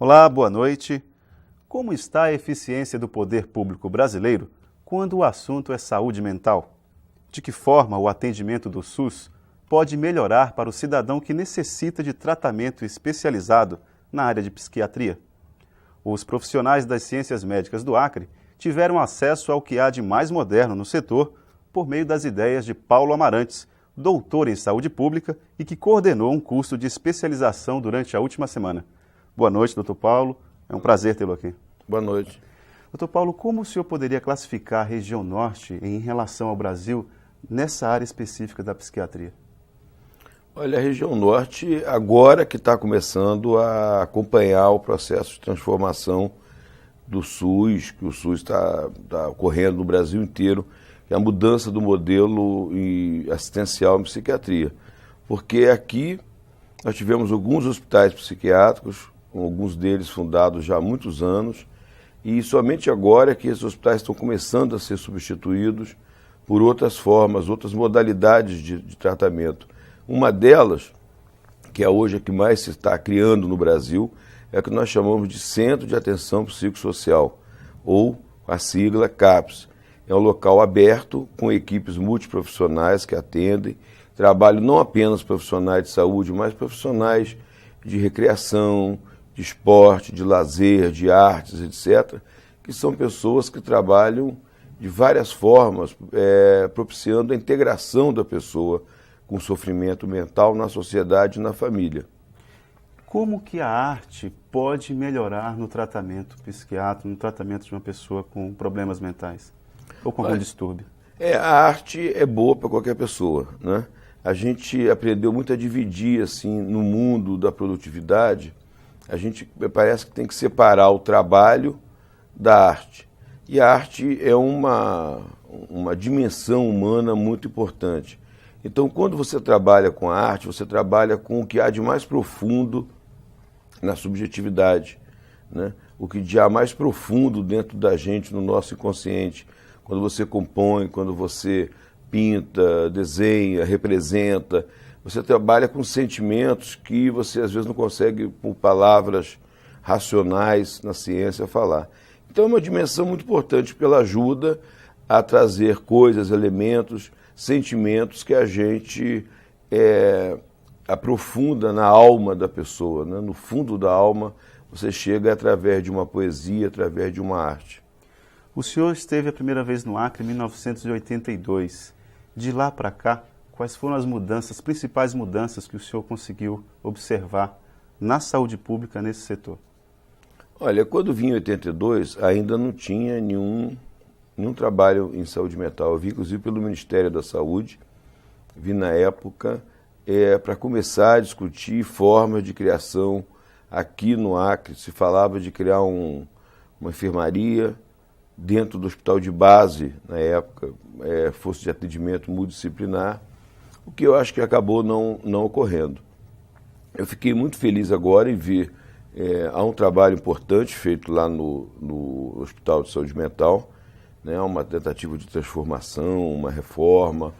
Olá, boa noite. Como está a eficiência do poder público brasileiro quando o assunto é saúde mental? De que forma o atendimento do SUS pode melhorar para o cidadão que necessita de tratamento especializado na área de psiquiatria? Os profissionais das ciências médicas do Acre tiveram acesso ao que há de mais moderno no setor por meio das ideias de Paulo Amarantes, doutor em saúde pública e que coordenou um curso de especialização durante a última semana. Boa noite, doutor Paulo. É um prazer tê-lo aqui. Boa noite. Doutor Paulo, como o senhor poderia classificar a região norte em relação ao Brasil nessa área específica da psiquiatria? Olha, a região norte agora que está começando a acompanhar o processo de transformação do SUS, que o SUS está ocorrendo no Brasil inteiro, que é a mudança do modelo assistencial em psiquiatria. Porque aqui nós tivemos alguns hospitais psiquiátricos, alguns deles fundados já há muitos anos, e somente agora é que esses hospitais estão começando a ser substituídos por outras formas, outras modalidades de tratamento. Uma delas, que é hoje a que mais se está criando no Brasil, é o que nós chamamos de Centro de Atenção Psicossocial, ou a sigla CAPS. É um local aberto, com equipes multiprofissionais que atendem, trabalham não apenas profissionais de saúde, mas profissionais de recreação, de esporte, de lazer, de artes, etc., que são pessoas que trabalham de várias formas, propiciando a integração da pessoa com sofrimento mental na sociedade e na família. Como que a arte pode melhorar no tratamento psiquiátrico, no tratamento de uma pessoa com problemas mentais ou com algum distúrbio? A arte é boa para qualquer pessoa, né? A gente aprendeu muito a dividir, assim, no mundo da produtividade, a gente parece que tem que separar o trabalho da arte. E a arte é uma dimensão humana muito importante. Então, quando você trabalha com a arte, você trabalha com o que há de mais profundo na subjetividade, né? O que há mais profundo dentro da gente, no nosso inconsciente. Quando você compõe, quando você pinta, desenha, representa, você trabalha com sentimentos que você às vezes não consegue, por palavras racionais na ciência, falar. Então é uma dimensão muito importante porque ela ajuda a trazer coisas, elementos, sentimentos que a gente aprofunda na alma da pessoa, né? No fundo da alma você chega através de uma poesia, através de uma arte. O senhor esteve a primeira vez no Acre em 1982. De lá para cá, quais foram as principais mudanças que o senhor conseguiu observar na saúde pública nesse setor? Olha, quando vim em 82, ainda não tinha nenhum trabalho em saúde mental. Eu vim, inclusive, pelo Ministério da Saúde, vim na época para começar a discutir formas de criação aqui no Acre. Se falava de criar uma enfermaria dentro do hospital de base, na época, fosse de atendimento multidisciplinar, o que eu acho que acabou não ocorrendo. Eu fiquei muito feliz agora em ver, há um trabalho importante feito lá no Hospital de Saúde Mental, né, uma tentativa de transformação, uma reforma,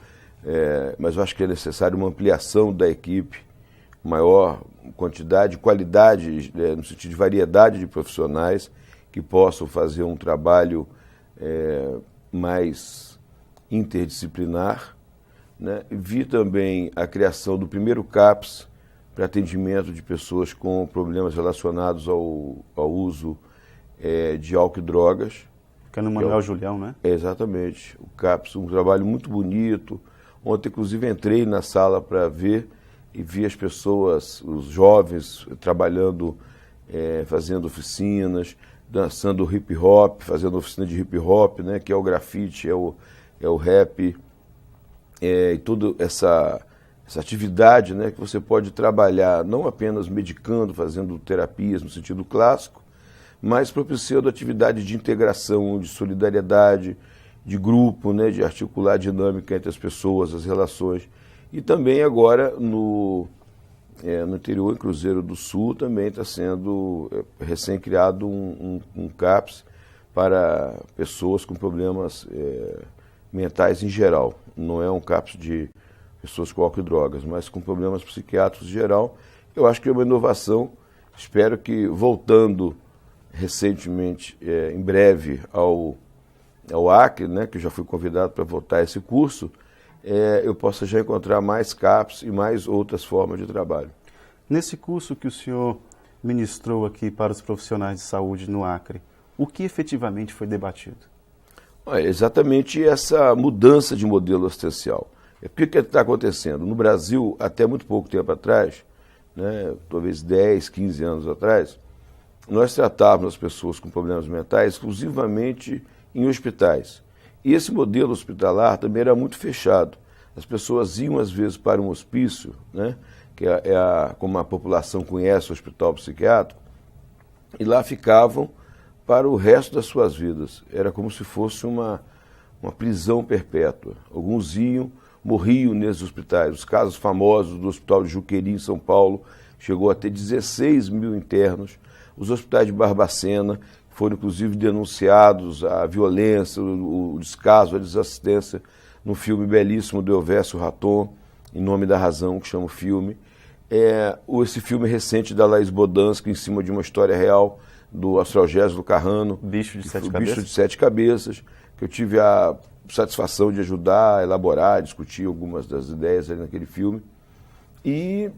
mas eu acho que é necessário uma ampliação da equipe, maior quantidade, qualidade, no sentido de variedade de profissionais, que possam fazer um trabalho mais interdisciplinar, né? Vi também a criação do primeiro CAPS para atendimento de pessoas com problemas relacionados ao uso de álcool e drogas. Que é no Manuel Julião, né? Exatamente. O CAPS, um trabalho muito bonito. Ontem, inclusive, entrei na sala para ver e vi as pessoas, os jovens, trabalhando, fazendo oficinas, dançando hip hop, fazendo oficina de hip hop, né, que é o grafite, é o rap, e toda essa atividade, né, que você pode trabalhar não apenas medicando, fazendo terapias no sentido clássico, mas propiciando atividade de integração, de solidariedade, de grupo, né, de articular a dinâmica entre as pessoas, as relações. E também agora no interior, em Cruzeiro do Sul, também está sendo recém-criado um CAPS para pessoas com problemas mentais em geral. Não é um CAPS de pessoas com álcool e drogas, mas com problemas psiquiátricos em geral. Eu acho que é uma inovação Espero que, voltando recentemente, em breve, ao Acre, né, que eu já fui convidado para voltar a esse curso, eu possa já encontrar mais CAPs e mais outras formas de trabalho. Nesse curso que o senhor ministrou aqui para os profissionais de saúde no Acre, o que efetivamente foi debatido? Exatamente essa mudança de modelo assistencial. O que está acontecendo? No Brasil, até muito pouco tempo atrás, né, talvez 10, 15 anos atrás, nós tratávamos as pessoas com problemas mentais exclusivamente em hospitais. E esse modelo hospitalar também era muito fechado. As pessoas iam, às vezes, para um hospício, né, que como a população conhece o hospital psiquiátrico, e lá ficavam para o resto das suas vidas. Era como se fosse uma prisão perpétua. Alguns iam, morriam nesses hospitais. Os casos famosos do Hospital de Juqueri, em São Paulo, chegou a ter 16 mil internos. Os hospitais de Barbacena foram, inclusive, denunciados a violência, o descaso, a desassistência, no filme belíssimo do Elvésio Raton, Em Nome da Razão, que chama o filme. Esse filme recente da Laís Bodansky, em cima de uma história real, do Astralgésio Carrano, Bicho de Sete Cabeças. Bicho de Sete Cabeças, que eu tive a satisfação de ajudar a elaborar, a discutir algumas das ideias ali naquele filme. E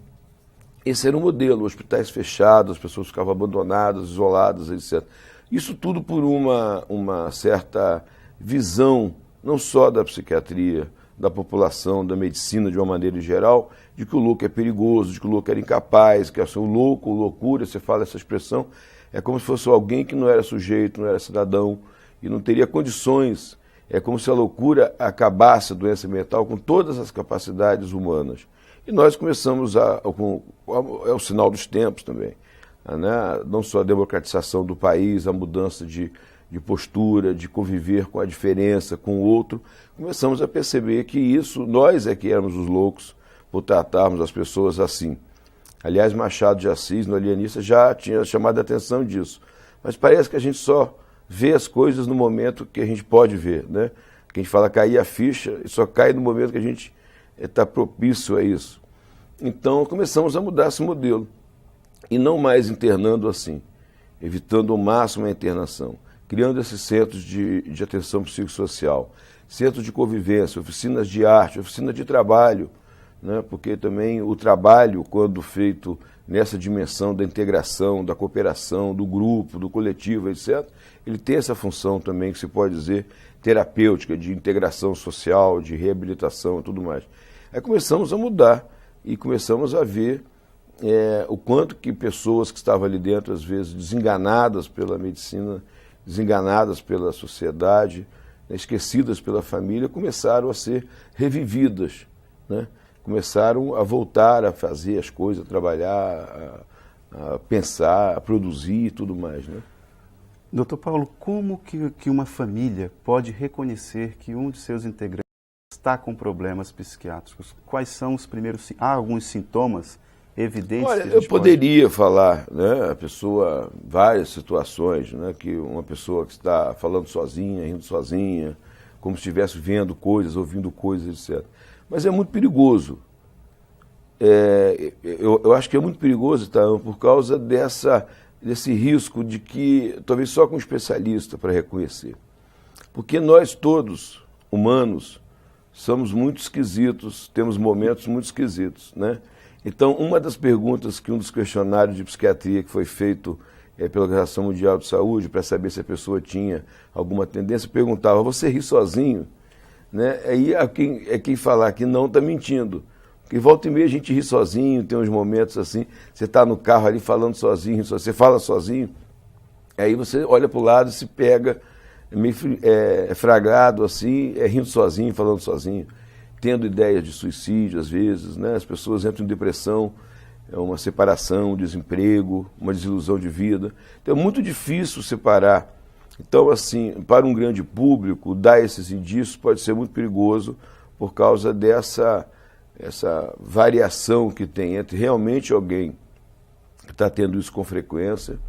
esse era um modelo, hospitais fechados, as pessoas ficavam abandonadas, isoladas, etc. Isso tudo por uma certa visão, não só da psiquiatria, da população, da medicina de uma maneira geral, de que o louco é perigoso, de que o louco era incapaz, que o louco, loucura, você fala essa expressão, é como se fosse alguém que não era sujeito, não era cidadão e não teria condições. É como se a loucura acabasse a doença mental com todas as capacidades humanas. E nós começamos é o sinal dos tempos também, né? Não só a democratização do país, a mudança de postura, de conviver com a diferença, com o outro, começamos a perceber que isso, nós é que éramos os loucos por tratarmos as pessoas assim. Aliás, Machado de Assis, no Alienista, já tinha chamado a atenção disso. Mas parece que a gente só vê as coisas no momento que a gente pode ver, né? Que a gente fala cair a ficha, e só cai no momento que a gente está propício a isso. Então, começamos a mudar esse modelo. E não mais internando assim, evitando ao máximo a internação, criando esses centros de atenção psicossocial, centros de convivência, oficinas de arte, oficina de trabalho, né? Porque também o trabalho, quando feito nessa dimensão da integração, da cooperação, do grupo, do coletivo, etc., ele tem essa função também, que se pode dizer, terapêutica, de integração social, de reabilitação e tudo mais. Aí começamos a mudar e começamos a ver o quanto que pessoas que estavam ali dentro, às vezes, desenganadas pela medicina, desenganadas pela sociedade, né, esquecidas pela família, começaram a ser revividas, né? Começaram a voltar a fazer as coisas, a trabalhar, a pensar, a produzir e tudo mais, né? Doutor Paulo, como que uma família pode reconhecer que um de seus integrantes está com problemas psiquiátricos? Quais são os primeiros... Há alguns sintomas evidentes? Olha, eu poderia falar, né, a pessoa, várias situações, né, que uma pessoa que está falando sozinha, rindo sozinha, como se estivesse vendo coisas, ouvindo coisas, etc. Mas é muito perigoso. Eu acho que é muito perigoso, tá, por causa desse risco de que, talvez só com um especialista para reconhecer. Porque nós todos, humanos, somos muito esquisitos, temos momentos muito esquisitos, né? Então, uma das perguntas que um dos questionários de psiquiatria que foi feito pela Organização Mundial de Saúde, para saber se a pessoa tinha alguma tendência, perguntava, você ri sozinho? Né? Aí quem falar que não está mentindo. Porque volta e meia a gente ri sozinho, tem uns momentos assim, você está no carro ali falando sozinho, você fala sozinho, aí você olha para o lado e se pega meio fragado assim, rindo sozinho, falando sozinho, tendo ideias de suicídio às vezes, né? As pessoas entram em depressão, uma separação, um desemprego, uma desilusão de vida. Então é muito difícil separar. Então, assim, para um grande público, dar esses indícios pode ser muito perigoso por causa dessa variação que tem entre realmente alguém que está tendo isso com frequência,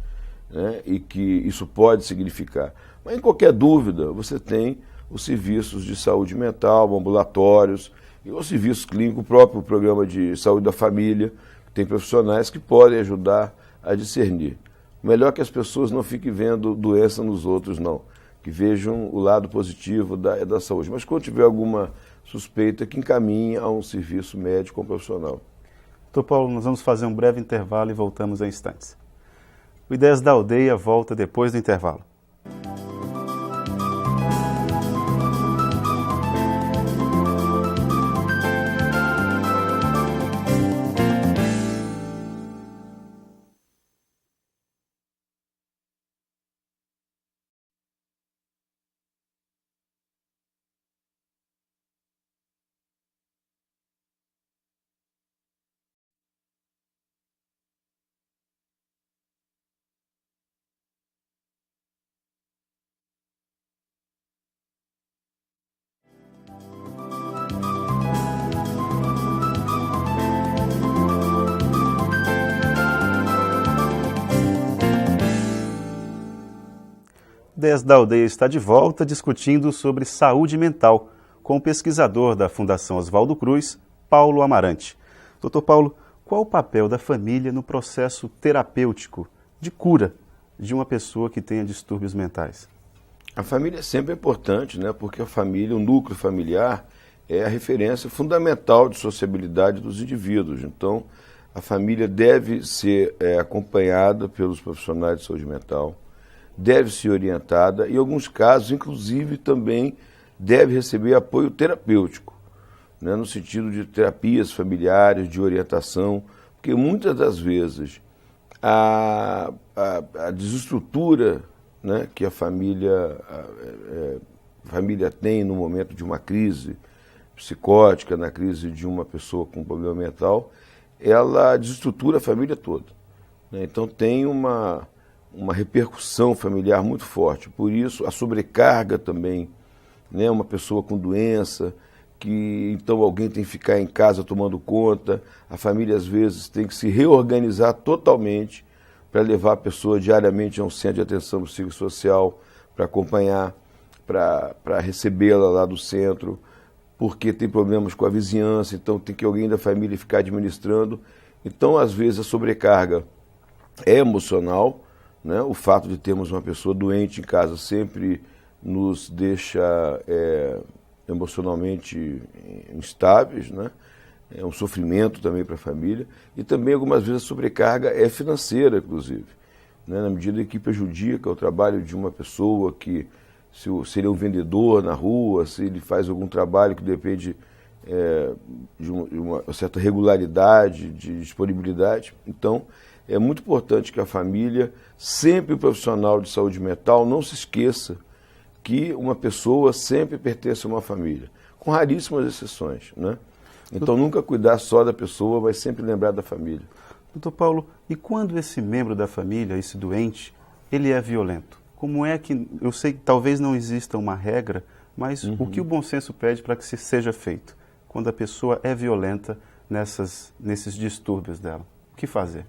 né, e que isso pode significar. Mas, em qualquer dúvida, você tem os serviços de saúde mental, ambulatórios, e os serviços clínicos, o próprio programa de saúde da família, tem profissionais que podem ajudar a discernir. Melhor que as pessoas não fiquem vendo doença nos outros, não. Que vejam o lado positivo da saúde. Mas quando tiver alguma suspeita, que encaminhe a um serviço médico ou profissional. Doutor Paulo, nós vamos fazer um breve intervalo e voltamos em instantes. O Ideias da Aldeia volta depois do intervalo. Ideias da Aldeia está de volta discutindo sobre saúde mental com o pesquisador da Fundação Oswaldo Cruz, Paulo Amarante. Doutor Paulo, qual o papel da família no processo terapêutico de cura de uma pessoa que tenha distúrbios mentais? A família sempre é importante, né? Porque a família, o núcleo familiar, é a referência fundamental de sociabilidade dos indivíduos. Então, a família deve ser acompanhada pelos profissionais de saúde mental, deve ser orientada e, em alguns casos, inclusive, também deve receber apoio terapêutico, né, no sentido de terapias familiares, de orientação, porque muitas das vezes a desestrutura, né, que a família tem no momento de uma crise psicótica, na crise de uma pessoa com problema mental, ela desestrutura a família toda, né? Então tem uma repercussão familiar muito forte. Por isso, a sobrecarga também, né? Uma pessoa com doença, que então alguém tem que ficar em casa tomando conta, a família às vezes tem que se reorganizar totalmente para levar a pessoa diariamente a um centro de atenção psicossocial, para acompanhar, para recebê-la lá do centro, porque tem problemas com a vizinhança, então tem que alguém da família ficar administrando. Então, às vezes, a sobrecarga é emocional, né? O fato de termos uma pessoa doente em casa sempre nos deixa emocionalmente instáveis, né? É um sofrimento também para a família. E também, algumas vezes, a sobrecarga é financeira, inclusive, né? Na medida que prejudica o trabalho de uma pessoa que, se ele é um vendedor na rua, se ele faz algum trabalho que depende de uma certa regularidade, de disponibilidade. Então, é muito importante que a família, sempre o profissional de saúde mental, não se esqueça que uma pessoa sempre pertence a uma família, com raríssimas exceções, né? Então, nunca cuidar só da pessoa, mas sempre lembrar da família. Doutor Paulo, e quando esse membro da família, esse doente, ele é violento? Como é que, eu sei que talvez não exista uma regra, mas o que o bom senso pede para que se seja feito? Quando a pessoa é violenta nesses distúrbios dela, o que fazer?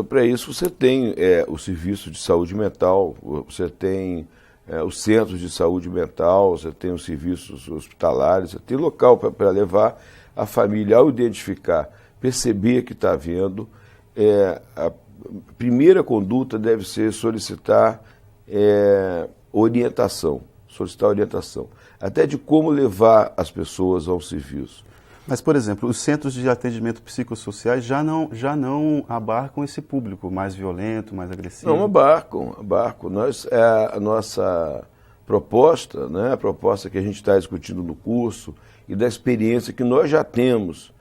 Para isso você tem o serviço de saúde mental, você tem os centros de saúde mental, você tem os serviços hospitalares, você tem local para levar a família ao identificar, perceber que está havendo. A primeira conduta deve ser solicitar orientação, até de como levar as pessoas ao serviço. Mas, por exemplo, os centros de atendimento psicossociais já não abarcam esse público mais violento, mais agressivo? Não abarcam. A nossa proposta, né, a proposta que a gente está discutindo no curso e da experiência que nós já temos,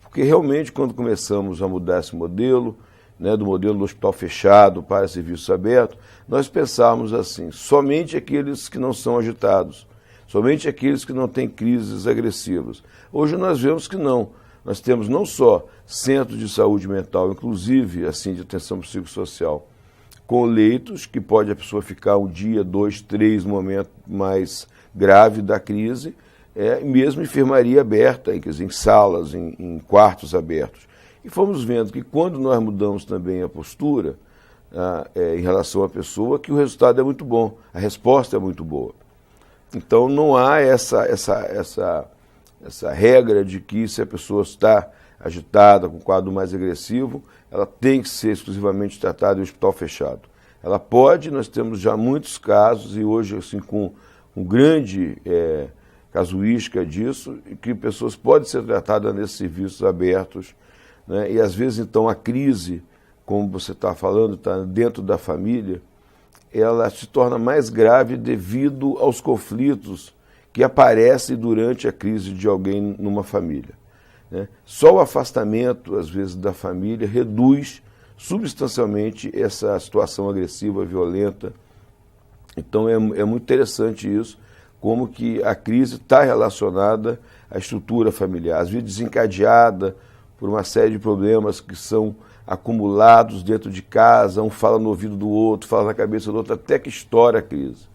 porque realmente quando começamos a mudar esse modelo, né, do modelo do hospital fechado para serviços abertos, nós pensávamos assim, somente aqueles que não são agitados, somente aqueles que não têm crises agressivas. Hoje nós vemos que não. Nós temos não só centros de saúde mental, inclusive assim de atenção psicossocial, com leitos que pode a pessoa ficar um dia, 2, 3, no momento mais grave da crise, e mesmo enfermaria aberta, quer dizer, em salas, em quartos abertos. E fomos vendo que quando nós mudamos também a postura em relação à pessoa, que o resultado é muito bom, a resposta é muito boa. Então não há essa regra de que se a pessoa está agitada, com quadro mais agressivo, ela tem que ser exclusivamente tratada em hospital fechado. Ela pode, nós temos já muitos casos, e hoje assim, com um grande casuística disso, que pessoas podem ser tratadas nesses serviços abertos, né? E às vezes então a crise, como você está falando, está dentro da família, ela se torna mais grave devido aos conflitos que aparecem durante a crise de alguém numa família, né? Só o afastamento, às vezes, da família reduz substancialmente essa situação agressiva, violenta. Então é muito interessante isso, como que a crise está relacionada à estrutura familiar, às vezes desencadeada por uma série de problemas que são acumulados dentro de casa, um fala no ouvido do outro, fala na cabeça do outro, até que estoura a crise.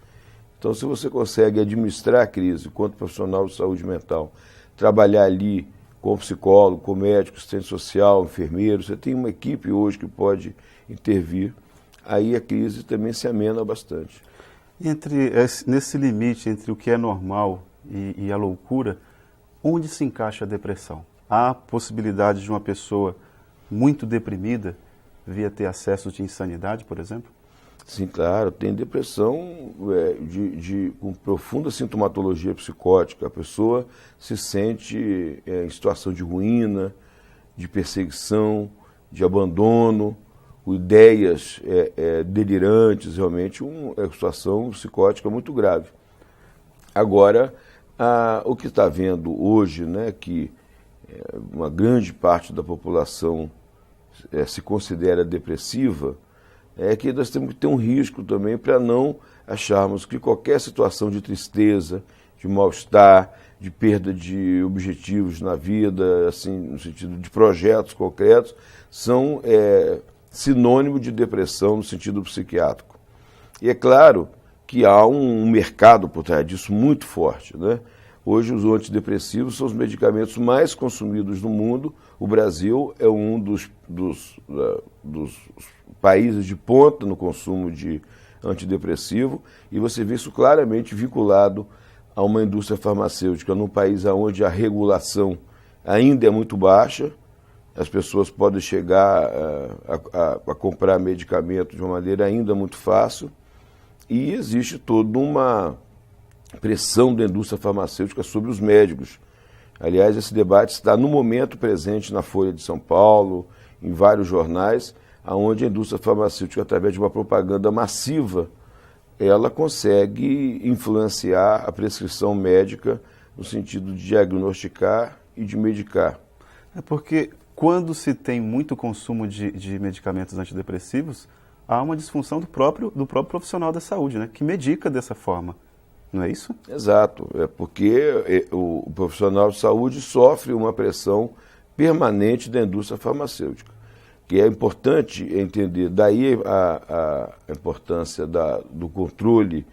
Então, se você consegue administrar a crise enquanto profissional de saúde mental, trabalhar ali com psicólogo, com médico, assistente social, enfermeiro, você tem uma equipe hoje que pode intervir, aí a crise também se amena bastante. Nesse limite entre o que é normal e a loucura, onde se encaixa a depressão? Há possibilidade de uma pessoa muito deprimida vir ter acessos de insanidade, por exemplo? Sim, claro. Tem depressão com profunda sintomatologia psicótica. A pessoa se sente em situação de ruína, de perseguição, de abandono, com ideias delirantes, realmente uma situação psicótica muito grave. Agora, o que está vendo hoje, né, que uma grande parte da população se considera depressiva, é que nós temos que ter um risco também para não acharmos que qualquer situação de tristeza, de mal-estar, de perda de objetivos na vida, assim, no sentido de projetos concretos, são sinônimo de depressão no sentido psiquiátrico. E é claro que há um mercado por trás disso muito forte, né? Hoje os antidepressivos são os medicamentos mais consumidos no mundo. O Brasil é um dos países de ponta no consumo de antidepressivo, e você vê isso claramente vinculado a uma indústria farmacêutica num país onde a regulação ainda é muito baixa. As pessoas podem chegar a comprar medicamentos de uma maneira ainda muito fácil, e existe toda uma pressão da indústria farmacêutica sobre os médicos. Aliás, esse debate está no momento presente na Folha de São Paulo, em vários jornais, onde a indústria farmacêutica, através de uma propaganda massiva, ela consegue influenciar a prescrição médica no sentido de diagnosticar e de medicar. É porque quando se tem muito consumo de medicamentos antidepressivos, há uma disfunção do próprio profissional da saúde, né, que medica dessa forma. Não é isso? Exato, é porque o profissional de saúde sofre uma pressão permanente da indústria farmacêutica, que é importante entender, daí a importância do controle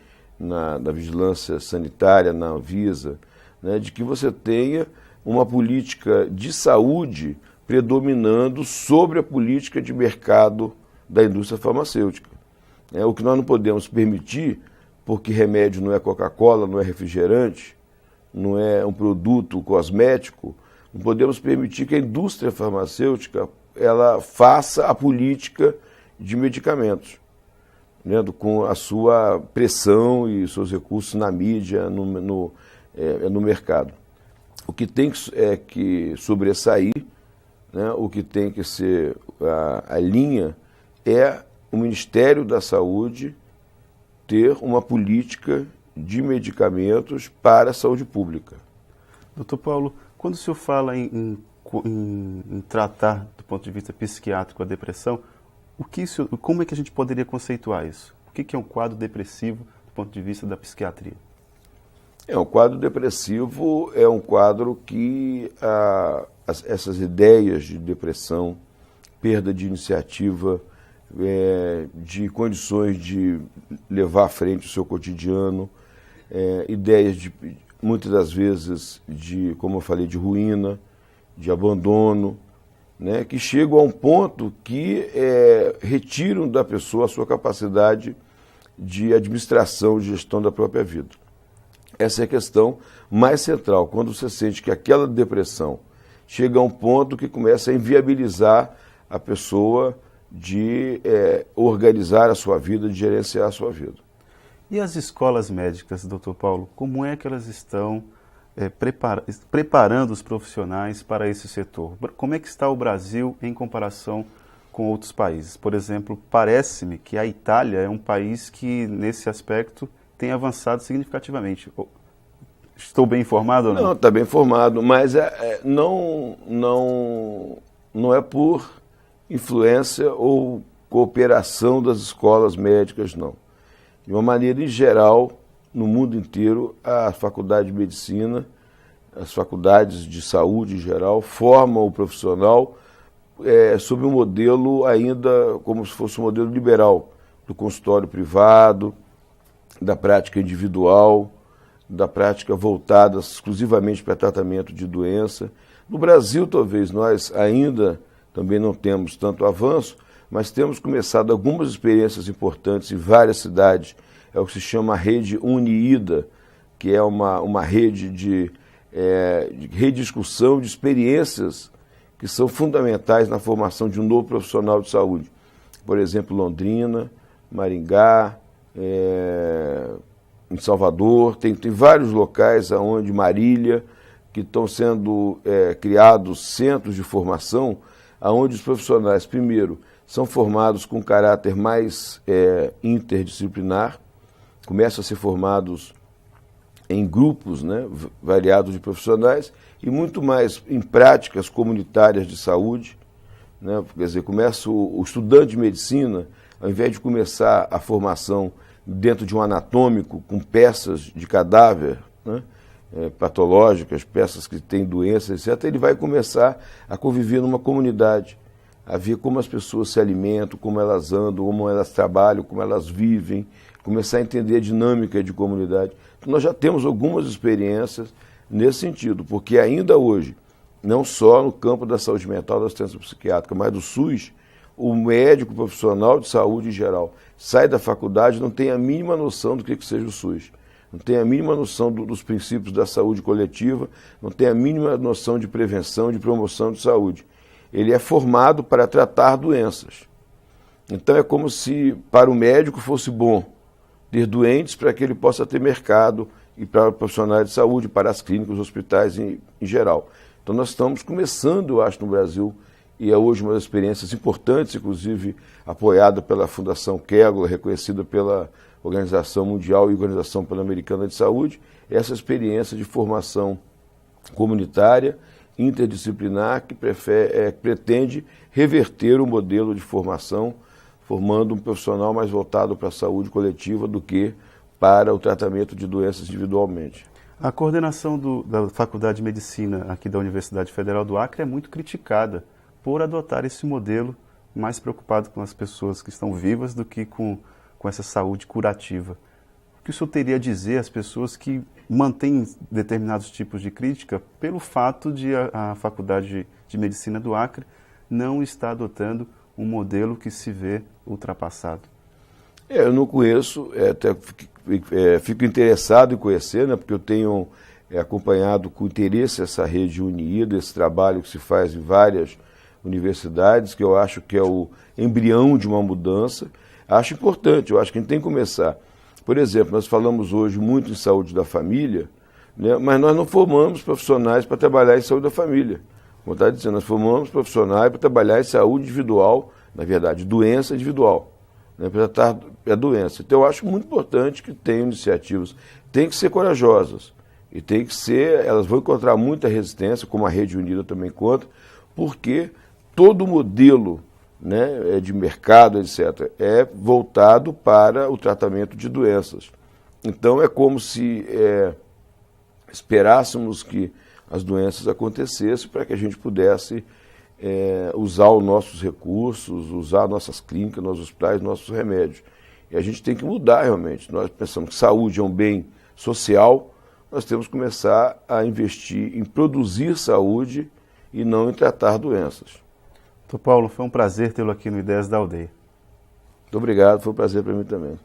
da vigilância sanitária, na Anvisa, né, de que você tenha uma política de saúde predominando sobre a política de mercado da indústria farmacêutica. O que nós não podemos permitir, porque remédio não é Coca-Cola, não é refrigerante, não é um produto cosmético, não podemos permitir que a indústria farmacêutica ela faça a política de medicamentos, né, com a sua pressão e seus recursos na mídia, no mercado. O que tem que sobressair, né, o que tem que ser a linha é o Ministério da Saúde ter uma política de medicamentos para a saúde pública. Doutor Paulo, quando o senhor fala em tratar, do ponto de vista psiquiátrico, a depressão, como é que a gente poderia conceituar isso? O que é um quadro depressivo do ponto de vista da psiquiatria? Um quadro depressivo é um quadro que essas ideias de depressão, perda de iniciativa, de condições de levar à frente o seu cotidiano, ideias de, muitas das vezes, como eu falei, de ruína, de abandono, né, que chegam a um ponto que retiram da pessoa a sua capacidade de administração, de gestão da própria vida. Essa é a questão mais central. Quando você sente que aquela depressão chega a um ponto que começa a inviabilizar a pessoa de organizar a sua vida, de gerenciar a sua vida. E as escolas médicas, doutor Paulo, como é que elas estão preparando os profissionais para esse setor? Como é que está o Brasil em comparação com outros países? Por exemplo, parece-me que a Itália é um país que, nesse aspecto, tem avançado significativamente. Estou bem informado ou não? Não, está bem informado, mas não é por influência ou cooperação das escolas médicas, não. De uma maneira em geral, no mundo inteiro, a faculdade de medicina, as faculdades de saúde em geral, formam o profissional sob um modelo ainda como se fosse um modelo liberal, do consultório privado, da prática individual, da prática voltada exclusivamente para tratamento de doença. No Brasil, talvez, nós ainda também não temos tanto avanço, mas temos começado algumas experiências importantes em várias cidades. É o que se chama a rede UniIDA, que é uma rede de rediscussão de experiências que são fundamentais na formação de um novo profissional de saúde. Por exemplo, Londrina, Maringá, em Salvador, tem vários locais, onde Marília, que estão sendo criados centros de formação, onde os profissionais, primeiro, são formados com caráter mais interdisciplinar, começam a ser formados em grupos, né, variados de profissionais, e muito mais em práticas comunitárias de saúde, né, quer dizer, começa o estudante de medicina, ao invés de começar a formação dentro de um anatômico, com peças de cadáver, né, patológicas, peças que têm doenças, etc., ele vai começar a conviver numa comunidade, a ver como as pessoas se alimentam, como elas andam, como elas trabalham, como elas vivem, começar a entender a dinâmica de comunidade. Então, nós já temos algumas experiências nesse sentido, porque ainda hoje, não só no campo da saúde mental, da assistência psiquiátrica, mas do SUS, o médico profissional de saúde em geral sai da faculdade e não tem a mínima noção do que seja o SUS. Não tem a mínima noção dos princípios da saúde coletiva, não tem a mínima noção de prevenção, de promoção de saúde. Ele é formado para tratar doenças. Então é como se para o médico fosse bom ter doentes para que ele possa ter mercado e para profissionais de saúde, para as clínicas, os hospitais em geral. Então nós estamos começando, eu acho, no Brasil, e é hoje uma das experiências importantes, inclusive apoiada pela Fundação Kégula, reconhecida pela Organização Mundial e Organização Pan-Americana de Saúde, essa experiência de formação comunitária, interdisciplinar, que pretende reverter o modelo de formação, formando um profissional mais voltado para a saúde coletiva do que para o tratamento de doenças individualmente. A coordenação da Faculdade de Medicina aqui da Universidade Federal do Acre é muito criticada por adotar esse modelo mais preocupado com as pessoas que estão vivas do que com essa saúde curativa. O que o senhor teria a dizer às pessoas que mantêm determinados tipos de crítica pelo fato de a Faculdade de Medicina do Acre não estar adotando um modelo que se vê ultrapassado? Eu não conheço, até fico interessado em conhecer, né, porque eu tenho acompanhado com interesse essa rede UniIDA, esse trabalho que se faz em várias universidades, que eu acho que é o embrião de uma mudança. Acho importante, eu acho que a gente tem que começar. Por exemplo, nós falamos hoje muito em saúde da família, né, mas nós não formamos profissionais para trabalhar em saúde da família. Como está dizendo, nós formamos profissionais para trabalhar em saúde individual, na verdade, doença individual, né, para tratar a doença. Então, eu acho muito importante que tenham iniciativas, tem que ser corajosas, e tem que ser, elas vão encontrar muita resistência, como a Rede Unida também encontra, porque todo o modelo, né, de mercado, etc., é voltado para o tratamento de doenças. Então, é como se esperássemos que as doenças acontecessem para que a gente pudesse usar os nossos recursos, usar nossas clínicas, nossos hospitais, nossos remédios. E a gente tem que mudar realmente. Nós pensamos que saúde é um bem social, nós temos que começar a investir em produzir saúde e não em tratar doenças. Doutor Paulo, foi um prazer tê-lo aqui no Ideias da Aldeia. Muito obrigado, foi um prazer para mim também.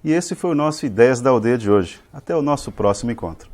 E esse foi o nosso Ideias da Aldeia de hoje. Até o nosso próximo encontro.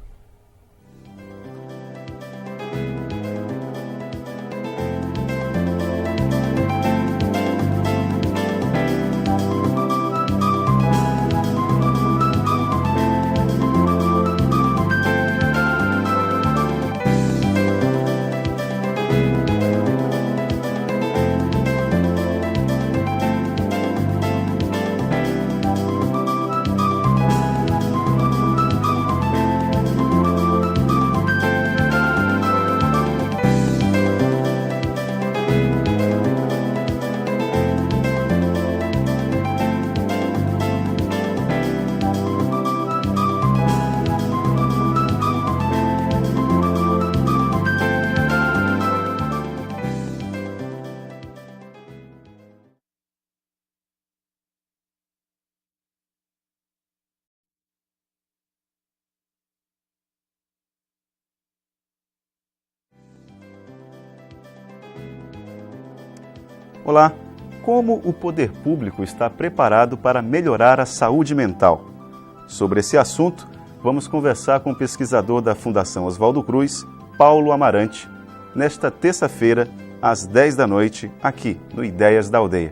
Olá, como o poder público está preparado para melhorar a saúde mental? Sobre esse assunto, vamos conversar com o pesquisador da Fundação Oswaldo Cruz, Paulo Amarante, nesta terça-feira, às 10 da noite, aqui no Ideias da Aldeia.